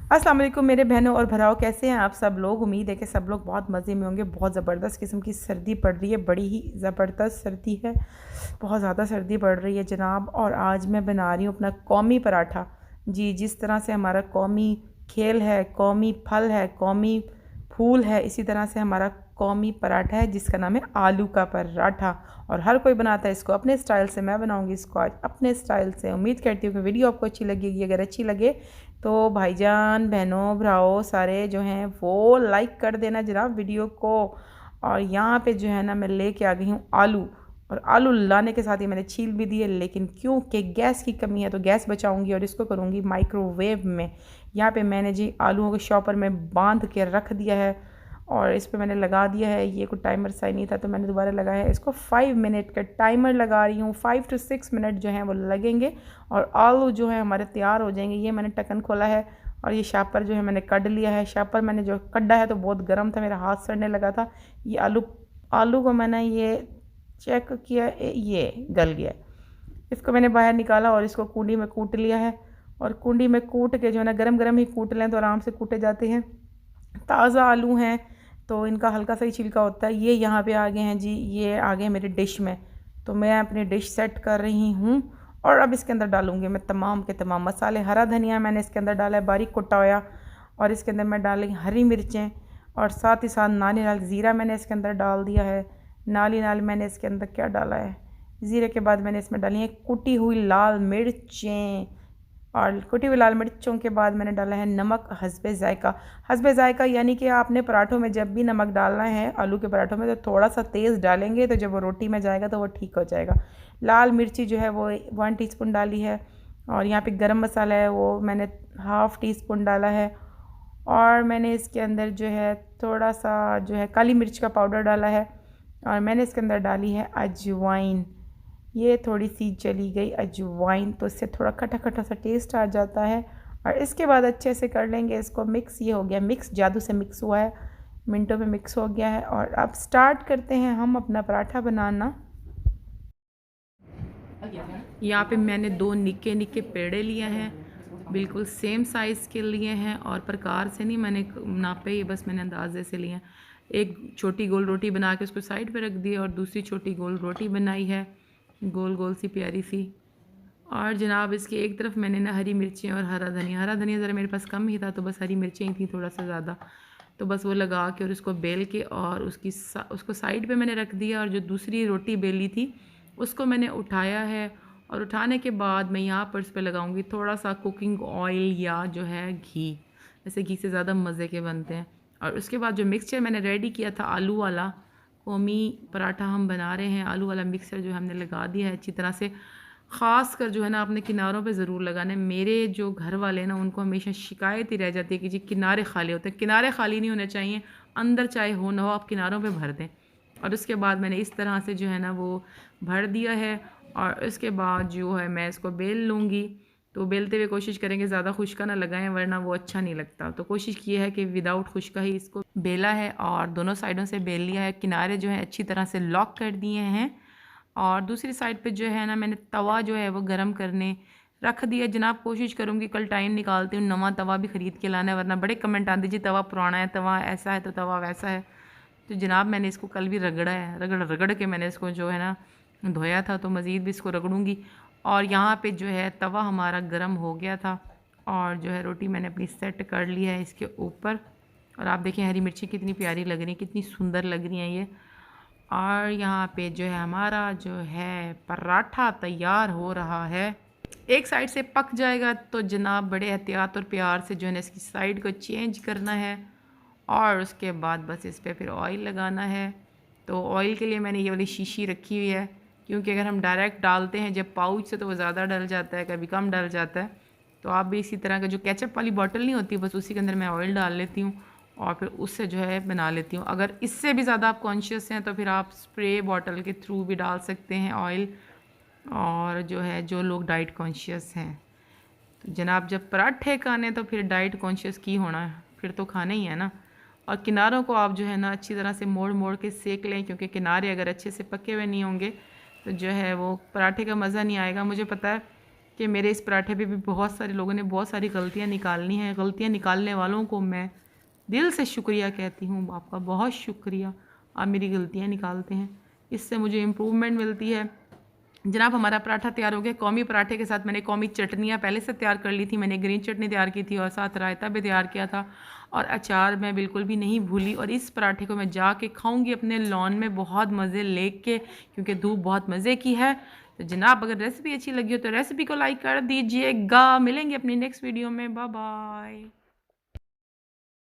अस्सलाम वालेकुम मेरे बहनों और भराओं, कैसे हैं आप सब लोग। उम्मीद है कि सब लोग बहुत मज़े में होंगे। बहुत ज़बरदस्त किस्म की सर्दी पड़ रही है, बड़ी ही ज़बरदस्त सर्दी है, बहुत ज़्यादा सर्दी पड़ रही है जनाब। और आज मैं बना रही हूँ अपना कौमी पराठा। जी, जिस तरह से हमारा कौमी खेल है, कौमी फल है, कौमी फूल है, इसी तरह से हमारा कौमी पराठा है जिसका नाम है आलू का पराठा। और हर कोई बनाता है इसको अपने स्टाइल से, मैं बनाऊंगी इसको आज अपने स्टाइल से। उम्मीद करती हूँ कि वीडियो आपको अच्छी लगेगी। अगर अच्छी लगे तो भाईजान, बहनों, भराओ सारे जो हैं वो लाइक कर देना जनाब वीडियो को। और यहाँ पे जो है ना मैं लेके आ गई हूँ आलू, और आलू लाने के साथ ही मैंने छील भी दिए, लेकिन क्योंकि गैस की कमी है तो गैस बचाऊंगी और इसको करूँगी माइक्रोवेव में। यहाँ पे मैंने जी आलूओं के शॉपर में बांध के रख दिया है और इस पर मैंने लगा दिया है, ये कोई टाइमर सही नहीं था तो मैंने दोबारा लगाया है इसको। 5 मिनट का टाइमर लगा रही हूँ, 5 to 6 मिनट जो हैं वो लगेंगे और आलू जो है हमारे तैयार हो जाएंगे। ये मैंने ढक्कन खोला है और ये शापर जो है मैंने कट लिया है। शापर मैंने जो कड्डा है तो बहुत गर्म था, मेरा हाथ सड़ने लगा था। ये आलू आलू को मैंने ये चेक किया, ये गल गया। इसको मैंने बाहर निकाला और इसको कूंडी में कूट लिया है। और कूंडी में कूट के जो है ना गरम गरम ही कूट लें तो आराम से कूटे जाते हैं। ताज़ा आलू हैं तो इनका हल्का सा ही छिलका होता है। ये यहाँ पे आ गए हैं जी, ये आ गए मेरी डिश में। तो मैं अपनी डिश सेट कर रही हूँ और अब इसके अंदर डालूँगी मैं तमाम के तमाम मसाले। हरा धनिया मैंने इसके अंदर डाला है बारीक कुटा हुआ, और इसके अंदर मैं डाली हरी मिर्चें, और साथ ही साथ नाली नाल ज़ीरा मैंने इसके अंदर डाल दिया है। नाली नाल मैंने इसके अंदर क्या डाला है, ज़ीरे के बाद मैंने इसमें डाली है कुटी हुई लाल मिर्चें, और कुटी हुई लाल मिर्चों के बाद मैंने डाला है नमक हस्बे ज़ायका। हस्बे ज़ायका यानी कि आपने पराठों में जब भी नमक डालना है आलू के पराठों में तो थोड़ा सा तेज़ डालेंगे, तो जब वो रोटी में जाएगा तो वो ठीक हो जाएगा। लाल मिर्ची जो है वो 1 टीस्पून डाली है, और यहाँ पे गरम मसाला है वो मैंने ½ टीस्पून डाला है। और मैंने इसके अंदर जो है थोड़ा सा जो है काली मिर्च का पाउडर डाला है, और मैंने इसके अंदर डाली है अजवाइन। ये थोड़ी सी चली गई अजवाइन तो इससे थोड़ा खट्टा खट्टा सा टेस्ट आ जाता है। और इसके बाद अच्छे से कर लेंगे इसको मिक्स। ये हो गया मिक्स, जादू से मिक्स हुआ है, मिनटों में मिक्स हो गया है। और अब स्टार्ट करते हैं हम अपना पराठा बनाना। यहाँ पे मैंने 2 निक्के निक्के पेड़े लिए हैं, बिल्कुल सेम साइज़ के लिए हैं, और प्रकार से नहीं मैंने नापे, ये बस मैंने अंदाजे से लिए हैं। एक छोटी गोल रोटी बना के उसको साइड पे रख दी और दूसरी छोटी गोल रोटी बनाई है, गोल गोल सी प्यारी सी। और जनाब इसकी एक तरफ मैंने ना हरी मिर्चें और हरा धनिया ज़रा मेरे पास कम ही था तो बस हरी मिर्चें ही थी थोड़ा सा ज़्यादा, तो बस वो लगा के और उसको बेल के और उसको साइड पे मैंने रख दिया। और जो दूसरी रोटी बेली थी उसको मैंने उठाया है, और उठाने के बाद मैं यहाँ पर उस पर लगाऊंगी थोड़ा सा कुकिंग ऑयल या जो है घी, वैसे घी से ज़्यादा मज़े के बनते हैं। और उसके बाद जो मिक्सचर मैंने रेडी किया था आलू वाला, कौमी पराठा हम बना रहे हैं, आलू वाला मिक्सचर जो हमने लगा दिया है अच्छी तरह से। ख़ास कर जो है ना अपने किनारों पे ज़रूर लगाना है। मेरे जो घर वाले ना उनको हमेशा शिकायत ही रह जाती है कि जी किनारे खाली होते हैं। किनारे खाली नहीं होने चाहिए, अंदर चाहे हो ना हो आप किनारों पे भर दें। और उसके बाद मैंने इस तरह से जो है ना वो भर दिया है, और उसके बाद जो है मैं इसको बेल लूँगी। तो बेलते हुए कोशिश करेंगे ज़्यादा खुश्का ना लगाएं वरना वो अच्छा नहीं लगता। तो कोशिश की है कि विदाउट खुश्का ही इसको बेला है, और दोनों साइडों से बेल लिया है। किनारे जो है अच्छी तरह से लॉक कर दिए हैं, और दूसरी साइड पे जो है ना मैंने तवा जो है वो गरम करने रख दिया। जनाब कोशिश करूँगी कल टाइम निकालती हूँ नवा तवा भी ख़रीद के लाना है, वरना बड़े कमेंट आते जी तवा पुराना है, तवा ऐसा है तो तवा वैसा है। तो जनाब मैंने इसको कल भी रगड़ा है, रगड़ रगड़ के मैंने इसको जो है ना धोया था, तो मज़ीद भी इसको रगड़ूंगी। और यहाँ पे जो है तवा हमारा गर्म हो गया था, और जो है रोटी मैंने अपनी सेट कर ली है इसके ऊपर। और आप देखें हरी मिर्ची कितनी प्यारी लग रही है, कितनी सुंदर लग रही हैं ये। और यहाँ पे जो है हमारा जो है पराठा तैयार हो रहा है। एक साइड से पक जाएगा तो जनाब बड़े एहतियात और प्यार से जो है ना इसकी साइड को चेंज करना है, और उसके बाद बस इस पर फिर ऑयल लगाना है। तो ऑयल के लिए मैंने ये वाली शीशी रखी हुई है, क्योंकि अगर हम डायरेक्ट डालते हैं जब पाउच से तो वो ज़्यादा डल जाता है, कभी कम डल जाता है। तो आप भी इसी तरह का जो केचप वाली बॉटल नहीं होती बस उसी के अंदर मैं ऑयल डाल लेती हूँ, और फिर उससे जो है बना लेती हूँ। अगर इससे भी ज़्यादा आप कॉन्शियस हैं तो फिर आप स्प्रे बॉटल के थ्रू भी डाल सकते हैं ऑयल, और जो है जो लोग डाइट कॉन्शियस हैं तो जनाब जब पराठे खाने तो फिर डाइट कॉन्शियस की होना है, फिर तो खाना ही है ना। और किनारों को आप जो है ना अच्छी तरह से मोड़ मोड़ के सेक लें, क्योंकि किनारे अगर अच्छे से पके हुए नहीं होंगे तो जो है वो पराठे का मज़ा नहीं आएगा। मुझे पता है कि मेरे इस पराठे पे भी बहुत सारे लोगों ने बहुत सारी गलतियाँ निकालनी हैं। गलतियाँ निकालने वालों को मैं दिल से शुक्रिया कहती हूँ, आपका बहुत शुक्रिया, आप मेरी गलतियाँ निकालते हैं, इससे मुझे इम्प्रूवमेंट मिलती है। जनाब हमारा पराठा तैयार हो गया। कौमी पराठे के साथ मैंने कौमी चटनियाँ पहले से तैयार कर ली थी। मैंने ग्रीन चटनी तैयार की थी और साथ रायता भी तैयार किया था और अचार मैं बिल्कुल भी नहीं भूली। और इस पराठे को मैं जाके खाऊंगी अपने लॉन में बहुत मज़े लेके, क्योंकि धूप बहुत मज़े की है। तो जनाब अगर रेसिपी अच्छी लगी हो तो रेसिपी को लाइक कर दीजिएगा। मिलेंगे अपनी नेक्स्ट वीडियो में। Bye bye.